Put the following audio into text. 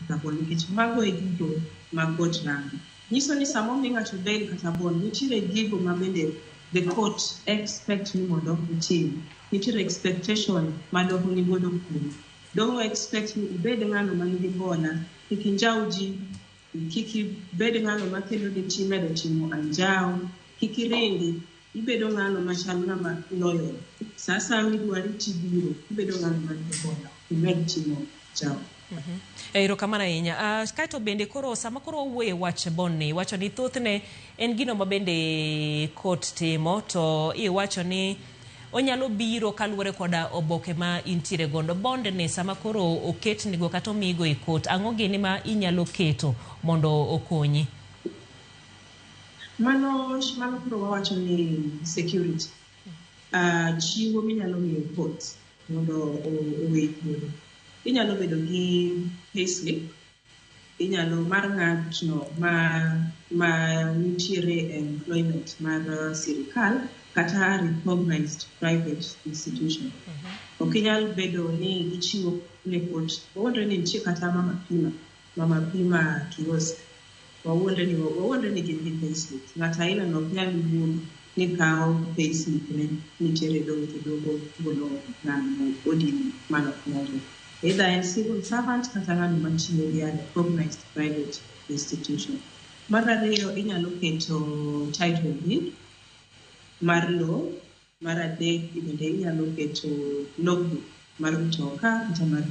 kata bond nikech mago e gigo mag court rango. Nyiso ni sama omi ng'ato bail kata bond, nitiere gigo ma bende the court expect ni mondo otim. Nitiere expectation ma doho ni godo kuom. Doho expect ni ibed ng'ano man gi bona, kik injaw ji, kik ibed ng'ano ma kelo ni ti medo timo anjaw, kik iringi, ibedo ng'ano machal ng'ama loyal. Sa asaya midwari tibiro, ibedo ng'ano man gi bona, imed timo anjaw. Erokamano ahinya. Kaito bende koro sama koro wuoye wach bond ni wacho ni thothne en gino ma bende court timo, to iwacho ni onyalo biro kaluwore koda oboke ma intiere godo. Bond ni sama koro oket nigo kata omigo e court, ang'o gini ma inyalo keto mondo okonyi? Mano koro wawacho ni security. Chiwo minyalo miyo court mondo owe thuolo. Inyalo bedo gi payslip, inyalo mar ng'atno ma nitiere employment mar sirikal kata recognized private institution. Ok inyal bedo ni gichiwo ne court. Wawuondre ni nitie kata mama pima kiosk. Wawuondre ni gin gi payslip. Ng'ata aina no ok nyal wuon ni kawo payslip ne nitiere dogo golo ng'ano odini mano nyalo. Either en civil servant kata ng'ano matiyo gi recognized private institution. Mar ariyo inyalo keto title deed mar law. Mar adek bende inyalo keto logbook mar mtoka kata mar